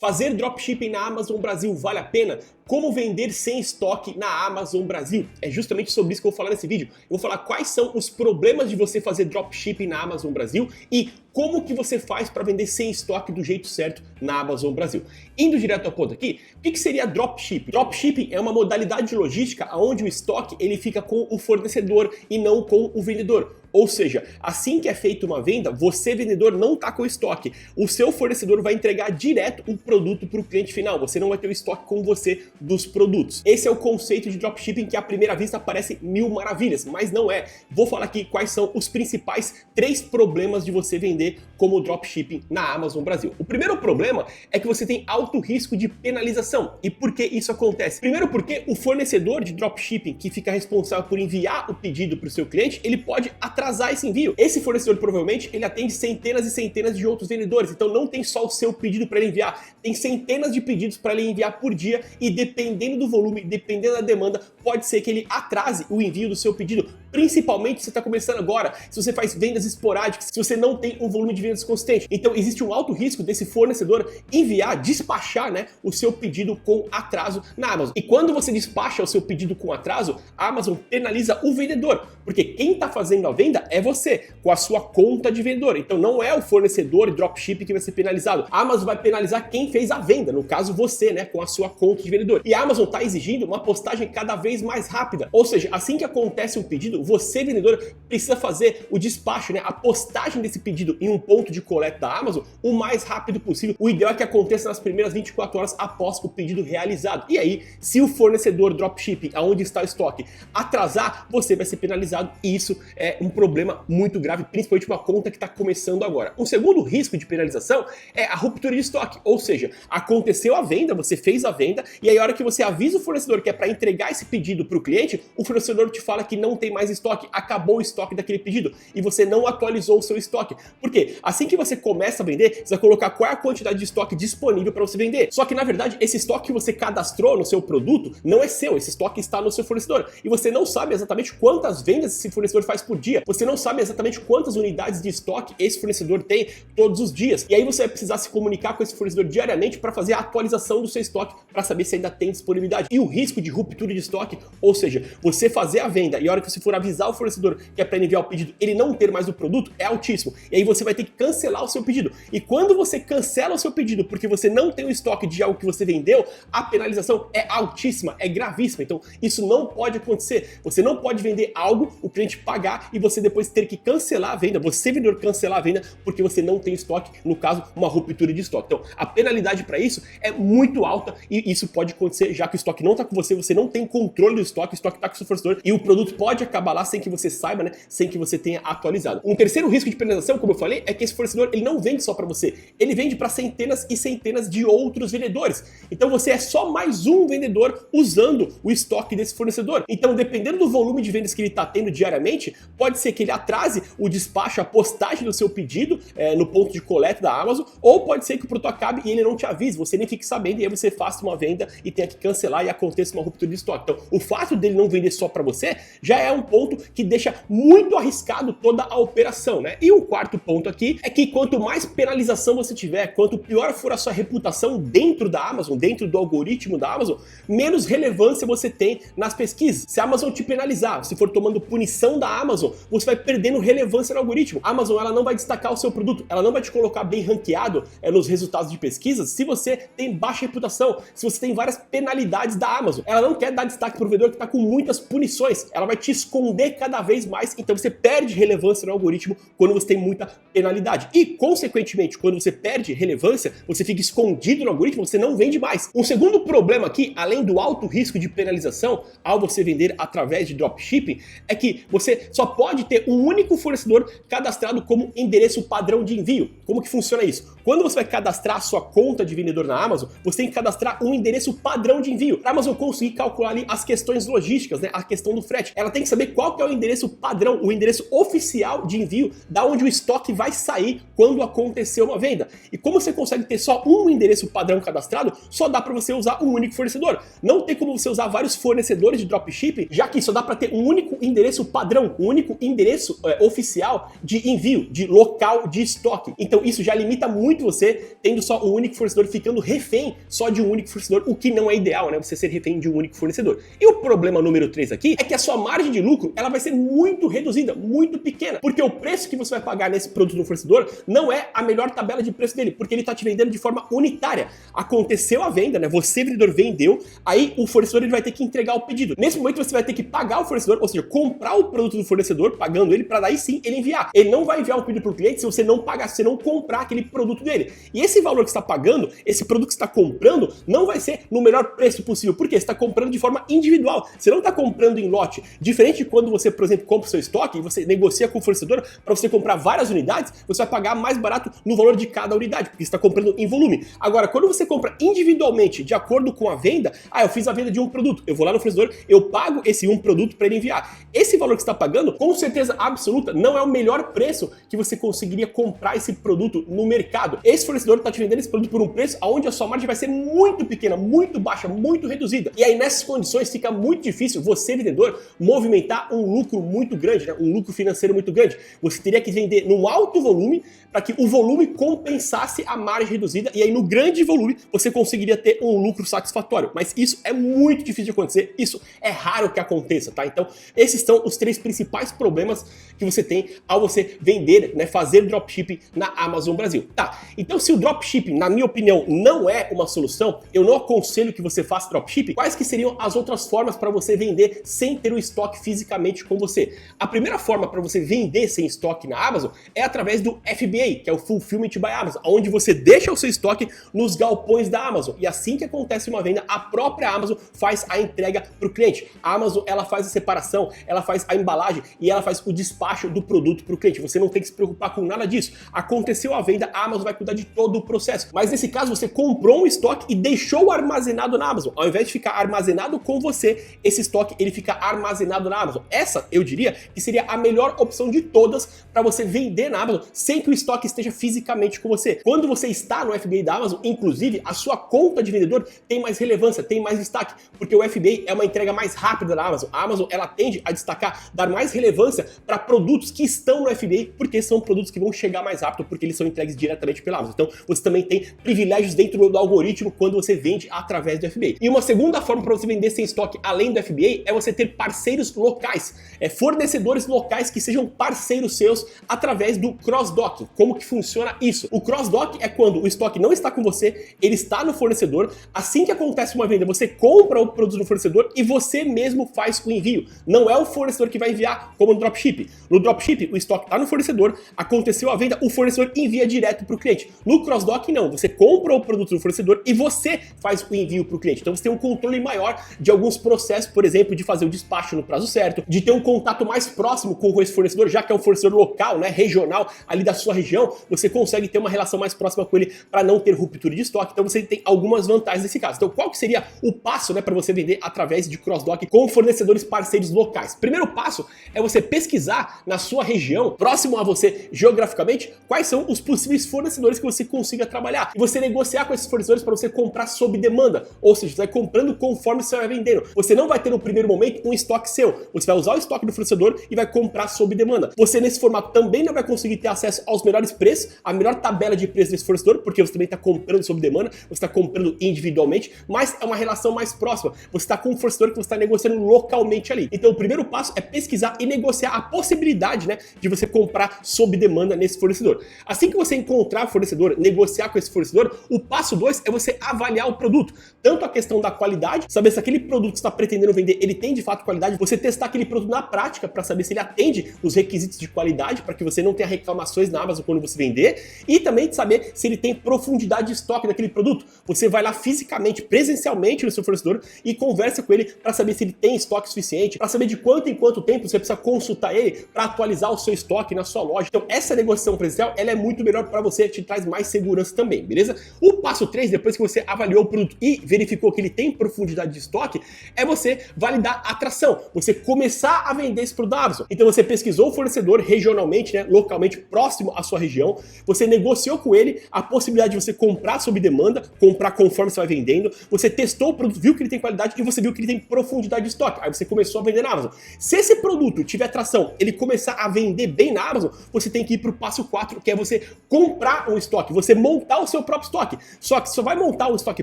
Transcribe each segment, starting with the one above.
Fazer dropshipping na Amazon Brasil vale a pena? Como vender sem estoque na Amazon Brasil? É justamente sobre isso que eu vou falar nesse vídeo. Eu vou falar quais são os problemas de você fazer dropshipping na Amazon Brasil e como que você faz para vender sem estoque do jeito certo na Amazon Brasil. Indo direto ao ponto aqui, o que seria dropshipping? Dropshipping é uma modalidade de logística onde o estoque ele fica com o fornecedor e não com o vendedor. Ou seja, assim que é feita uma venda, você, vendedor, não está com o estoque. O seu fornecedor vai entregar direto o produto para o cliente final. Você não vai ter o estoque com você dos produtos. Esse é o conceito de dropshipping que à primeira vista parece mil maravilhas, mas não é. Vou falar aqui quais são os principais 3 problemas de você vender como dropshipping na Amazon Brasil. O primeiro problema é que você tem alto risco de penalização. E por que isso acontece? Primeiro porque o fornecedor de dropshipping que fica responsável por enviar o pedido para o seu cliente, ele pode atrasar esse envio. Esse fornecedor provavelmente ele atende centenas e centenas de outros vendedores, então não tem só o seu pedido para ele enviar, tem centenas de pedidos para ele enviar por dia e dependendo do volume, dependendo da demanda, pode ser que ele atrase o envio do seu pedido, principalmente se você está começando agora, se você faz vendas esporádicas, se você não tem um volume de vendas consistente. Então existe um alto risco desse fornecedor enviar, despachar, o seu pedido com atraso na Amazon. E quando você despacha o seu pedido com atraso, a Amazon penaliza o vendedor, porque quem está fazendo a venda é você, com a sua conta de vendedor. Então não é o fornecedor dropshipping que vai ser penalizado. A Amazon vai penalizar quem fez a venda, no caso você, com a sua conta de vendedor. E a Amazon está exigindo uma postagem cada vez mais rápida. Ou seja, assim que acontece um pedido, você, vendedor, precisa fazer o despacho, a postagem desse pedido em um ponto de coleta da Amazon o mais rápido possível. O ideal é que aconteça nas primeiras 24 horas após o pedido realizado. E aí, se o fornecedor dropshipping, aonde está o estoque, atrasar, você vai ser penalizado. E isso é um problema muito grave, principalmente uma conta que está começando agora. Um segundo risco de penalização é a ruptura de estoque. Ou seja, aconteceu a venda, você fez a venda, e aí a hora que você avisa o fornecedor que é para entregar esse pedido para o cliente, o fornecedor te fala que não tem mais estoque, acabou o estoque daquele pedido e você não atualizou o seu estoque. Por quê? Assim que você começa a vender, você vai colocar qual é a quantidade de estoque disponível para você vender. Só que na verdade esse estoque que você cadastrou no seu produto não é seu, esse estoque está no seu fornecedor e você não sabe exatamente quantas vendas esse fornecedor faz por dia, você não sabe exatamente quantas unidades de estoque esse fornecedor tem todos os dias. E aí você vai precisar se comunicar com esse fornecedor diariamente para fazer a atualização do seu estoque para saber se ainda tem disponibilidade. E o risco de ruptura de estoque, ou seja, você fazer a venda e a hora que você for avisar o fornecedor que é para enviar o pedido, ele não ter mais o produto, é altíssimo. E aí você vai ter que cancelar o seu pedido. E quando você cancela o seu pedido porque você não tem o estoque de algo que você vendeu, a penalização é altíssima, é gravíssima. Então isso não pode acontecer. Você não pode vender algo, o cliente pagar e você depois ter que cancelar a venda, você vendedor cancelar a venda porque você não tem estoque, no caso, uma ruptura de estoque. Então a penalidade para isso é muito alta e isso pode acontecer já que o estoque não está com você, você não tem controle do estoque, o estoque está com o seu fornecedor e o produto pode acabar lá sem que você saiba, sem que você tenha atualizado. Um terceiro risco de penalização, como eu falei, é que esse fornecedor ele não vende só para você, ele vende para centenas e centenas de outros vendedores. Então você é só mais um vendedor usando o estoque desse fornecedor. Então, dependendo do volume de vendas que ele está tendo diariamente, pode ser que ele atrase o despacho, a postagem do seu pedido no ponto de coleta da Amazon, ou pode ser que o produto acabe e ele não te avise, você nem fique sabendo e aí você faça uma venda e tenha que cancelar e aconteça uma ruptura de estoque. Então, o fato dele não vender só para você já é um ponto que deixa muito arriscado toda a operação, E o quarto ponto aqui é que quanto mais penalização você tiver, quanto pior for a sua reputação dentro da Amazon, dentro do algoritmo da Amazon, menos relevância você tem nas pesquisas. Se a Amazon te penalizar, se for tomando punição da Amazon, você vai perdendo relevância no algoritmo. A Amazon ela não vai destacar o seu produto, ela não vai te colocar bem ranqueado nos resultados de pesquisas se você tem baixa reputação, se você tem várias penalidades da Amazon. Ela não quer dar destaque para o vendedor que está com muitas punições, ela vai te esconder cada vez mais, então você perde relevância no algoritmo quando você tem muita penalidade. E, consequentemente, quando você perde relevância, você fica escondido no algoritmo, você não vende mais. Um segundo problema aqui, além do alto risco de penalização ao você vender através de dropshipping, é que você só pode ter um único fornecedor cadastrado como endereço padrão de envio. Como que funciona isso? Quando você vai cadastrar a sua conta de vendedor na Amazon, você tem que cadastrar um endereço padrão de envio. Para a Amazon conseguir calcular ali as questões logísticas, a questão do frete. Ela tem que saber qual que é o endereço padrão, o endereço oficial de envio, da onde o estoque vai sair quando acontecer uma venda. E como você consegue ter só um endereço padrão cadastrado, só dá para você usar um único fornecedor. Não tem como você usar vários fornecedores de dropshipping, já que só dá para ter um único endereço padrão, um único endereço oficial de envio, de local de estoque. Então isso já limita muito você tendo só um único fornecedor, ficando refém só de um único fornecedor, o que não é ideal, né? Você ser refém de um único fornecedor. E o problema número 3 aqui é que a sua margem de lucro ela vai ser muito reduzida, muito pequena, porque o preço que você vai pagar nesse produto no fornecedor não é a melhor tabela de preço dele, porque ele está te vendendo de forma unitária. Aconteceu a venda, né? Você, vendedor, vendeu, aí o fornecedor ele vai ter que entregar o pedido. Nesse momento você vai ter que pagar o fornecedor, ou seja, comprar o produto do fornecedor, pagando ele, para daí sim ele enviar. Ele não vai enviar o pedido para o cliente se você não pagar, se você não comprar aquele produto dele. E esse valor que você está pagando, esse produto que você está comprando, não vai ser no melhor preço possível, porque você está comprando de forma individual. Você não está comprando em lote. Diferente de quando você, por exemplo, compra o seu estoque e você negocia com o fornecedor para você comprar várias unidades, você vai pagar mais barato no valor de cada unidade, porque você está comprando em volume. Agora, quando você compra individualmente, de acordo com a venda, eu fiz a venda de um produto, eu vou lá no fornecedor, eu pago esse um produto para ele enviar. Esse valor que você está pagando, com certeza absoluta, não é o melhor preço que você conseguiria comprar esse produto no mercado. Esse fornecedor está te vendendo esse produto por um preço onde a sua margem vai ser muito pequena, muito baixa, muito reduzida. E aí nessas condições fica muito difícil você, vendedor, movimentar um lucro muito grande, né? Um lucro financeiro muito grande. Você teria que vender num alto volume para que o volume compensasse a margem reduzida e aí no grande volume você conseguiria ter um lucro satisfatório. Mas isso é muito difícil de acontecer, isso é raro que aconteça, tá? Então esses são os 3 principais problemas que você tem ao você vender, né, fazer dropshipping na Amazon Brasil. Tá, então se o dropshipping, na minha opinião, não é uma solução, eu não aconselho que você faça dropshipping, quais que seriam as outras formas para você vender sem ter o estoque fisicamente com você? A primeira forma para você vender sem estoque na Amazon é através do FBA, que é o Fulfillment by Amazon, onde você deixa o seu estoque nos galpões da Amazon. E assim que acontece uma venda, a própria Amazon faz a entrega para o cliente. A Amazon ela faz a separação, ela faz a embalagem e ela faz o despacho do produto para o cliente. Você não tem que se preocupar com nada disso. Aconteceu a venda, a Amazon vai cuidar de todo o processo. Mas nesse caso você comprou um estoque e deixou armazenado na Amazon. Ao invés de ficar armazenado com você, esse estoque ele fica armazenado na Amazon. Essa, eu diria, que seria a melhor opção de todas para você vender na Amazon sem que o estoque esteja fisicamente com você. Quando você está no FBA da Amazon, inclusive, a sua conta de vendedor tem mais relevância, tem mais destaque, porque o FBA é uma entrega mais rápida da Amazon. A Amazon, ela tende a destacar, dar mais relevância para produtos que estão no FBA, porque são produtos que vão chegar mais rápido, porque eles são entregues diretamente pela Amazon. Então, você também tem privilégios dentro do algoritmo quando você vende através do FBA. E uma segunda forma para você vender sem estoque, além do FBA, é você ter parceiros locais, fornecedores locais que sejam parceiros seus através do cross-docking. Como que funciona isso? O cross-dock é quando o estoque não está com você, ele está no fornecedor. Assim que acontece uma venda, você compra o produto no fornecedor e você mesmo faz o envio. Não é o fornecedor que vai enviar, como no dropship. No dropship, o estoque está no fornecedor, aconteceu a venda, o fornecedor envia direto para o cliente. No cross-dock, não. Você compra o produto do fornecedor e você faz o envio para o cliente. Então você tem um controle maior de alguns processos, por exemplo, de fazer o despacho no prazo certo, de ter um contato mais próximo com esse fornecedor, já que é um fornecedor local, né, regional, ali da sua região, você consegue ter uma relação mais próxima com ele para não ter ruptura de estoque. Então você tem algumas vantagens nesse caso. Então qual que seria o passo, né, para você vender através de cross-dock com fornecedores parceiros locais? Primeiro passo é você pesquisar na sua região, próximo a você geograficamente, quais são os possíveis fornecedores que você consiga trabalhar. E você negociar com esses fornecedores para você comprar sob demanda. Ou seja, você vai comprando conforme você vai vendendo. Você não vai ter no primeiro momento um estoque seu. Você vai usar o estoque do fornecedor e vai comprar sob demanda. Você nesse formato também não vai conseguir ter acesso aos melhores preços, a melhor tabela de preço desse fornecedor, porque você também está comprando sob demanda, você está comprando individualmente, mas é uma relação mais próxima. Você está com um fornecedor que você está negociando localmente ali. Então o primeiro passo é pesquisar e negociar a possibilidade, né, de você comprar sob demanda nesse fornecedor. Assim que você encontrar o fornecedor, negociar com esse fornecedor, o passo 2 é você avaliar o produto. Tanto a questão da qualidade, saber se aquele produto que você está pretendendo vender, ele tem de fato qualidade, você testar aquele produto na prática para saber se ele atende os requisitos de qualidade, para que você não tenha reclamações na Amazon quando você vender, e também de saber se ele tem profundidade de estoque daquele produto. Você vai lá fisicamente, presencialmente no seu fornecedor e conversa com ele para saber se ele tem estoque suficiente, para saber de quanto em quanto tempo você precisa consultar ele para atualizar o seu estoque na sua loja. Então essa negociação presencial, ela é muito melhor para você, te traz mais segurança também, beleza? O passo 3, depois que você avaliou o produto e verificou que ele tem profundidade de estoque, é você validar a atração, você começar a vender esse produto na Amazon. Então você pesquisou o fornecedor regionalmente, né, localmente próximo à sua região, você negociou com ele a possibilidade de você comprar sob demanda, comprar conforme você vai vendendo, você testou o produto, viu que ele tem qualidade e você viu que ele tem profundidade de estoque, aí você começou a vender na Amazon. Se esse produto tiver tração, ele começar a vender bem na Amazon, você tem que ir para o passo 4, que é você comprar um estoque, você montar o seu próprio estoque. Só que só vai montar um estoque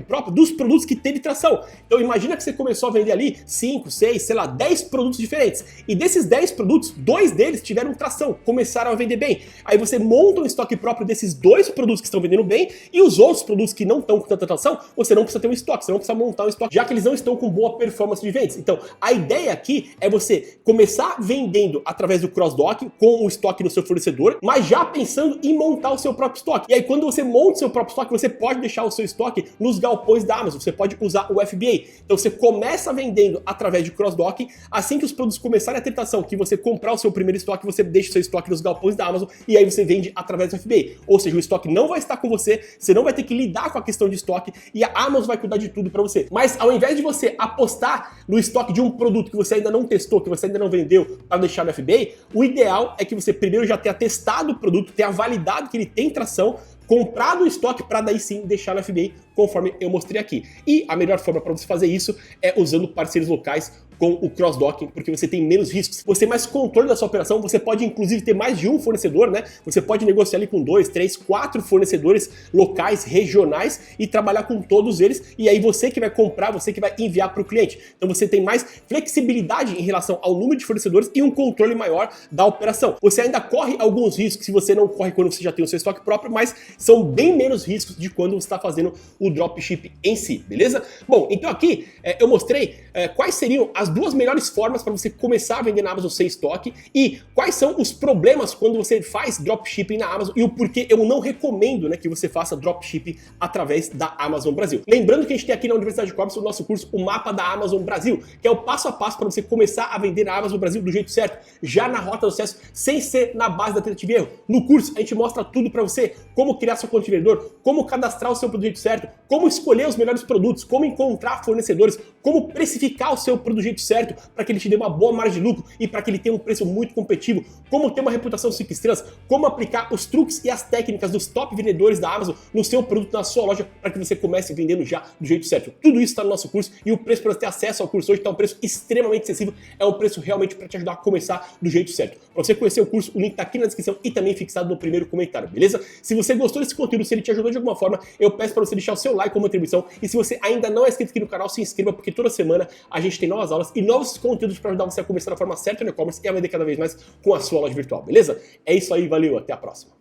próprio dos produtos que teve tração. Então imagina que você começou a vender ali 5, 6, sei lá, 10 produtos diferentes. E desses 10 produtos, 2 deles tiveram tração, começaram a vender bem. Aí você monta um estoque próprio desses 2 produtos que estão vendendo bem e os outros produtos que não estão com tanta tração, você não precisa ter um estoque, você não precisa montar um estoque, já que eles não estão com boa performance de vendas. Então a ideia aqui é você começar vendendo através do cross-dock com o estoque no seu fornecedor, mas já pensando em montar o seu próprio estoque. E aí quando você monta o seu próprio estoque, você pode deixar o seu estoque nos galpões da Amazon, você pode usar o FBA. Então você começa vendendo através de cross-dock, assim que os produtos começarem a ter tração, que você comprar o seu primeiro estoque, você deixa o seu estoque nos galpões da Amazon e aí você vende através do FBA. Ou seja, o estoque não vai estar com você não vai ter que lidar com a questão de estoque e a Amazon vai cuidar de tudo para você. Mas ao invés de você apostar no estoque de um produto que você ainda não testou, que você ainda não vendeu para deixar no FBA, o ideal é que você primeiro já tenha testado o produto, tenha validado que ele tem tração, comprado o estoque para daí sim deixar no FBA, conforme eu mostrei aqui. E a melhor forma para você fazer isso é usando parceiros locais com o cross-docking, porque você tem menos riscos, você tem mais controle da sua operação, você pode inclusive ter mais de um fornecedor, né? Você pode negociar ali com 2, 3, 4 fornecedores locais, regionais e trabalhar com todos eles, e aí você que vai comprar, você que vai enviar para o cliente. Então você tem mais flexibilidade em relação ao número de fornecedores e um controle maior da operação. Você ainda corre alguns riscos se você não corre quando você já tem o seu estoque próprio, mas são bem menos riscos de quando você está fazendo o dropship em si, beleza? Bom, então aqui eu mostrei quais seriam as 2 melhores formas para você começar a vender na Amazon sem estoque e quais são os problemas quando você faz dropshipping na Amazon e o porquê eu não recomendo, né, que você faça dropshipping através da Amazon Brasil. Lembrando que a gente tem aqui na Universidade de Commerce o nosso curso, o Mapa da Amazon Brasil, que é o passo a passo para você começar a vender na Amazon Brasil do jeito certo, já na rota do sucesso, sem ser na base da tentativa e erro. No curso a gente mostra tudo para você, como criar sua conta de vendedor, como cadastrar o seu produto do jeito certo, como escolher os melhores produtos, como encontrar fornecedores, como precificar o seu produto do jeito certo para que ele te dê uma boa margem de lucro e para que ele tenha um preço muito competitivo, como ter uma reputação 5 estrelas, como aplicar os truques e as técnicas dos top vendedores da Amazon no seu produto, na sua loja, para que você comece vendendo já do jeito certo. Tudo isso está no nosso curso e o preço para você ter acesso ao curso hoje está um preço extremamente acessível, é um preço realmente para te ajudar a começar do jeito certo. Para você conhecer o curso, o link está aqui na descrição e também fixado no primeiro comentário, beleza? Se você gostou desse conteúdo, se ele te ajudou de alguma forma, eu peço para você deixar o seu like como contribuição e se você ainda não é inscrito aqui no canal, se inscreva porque toda semana a gente tem novas aulas e novos conteúdos para ajudar você a começar da forma certa no e-commerce e a vender cada vez mais com a sua loja virtual, beleza? É isso aí, valeu, até a próxima.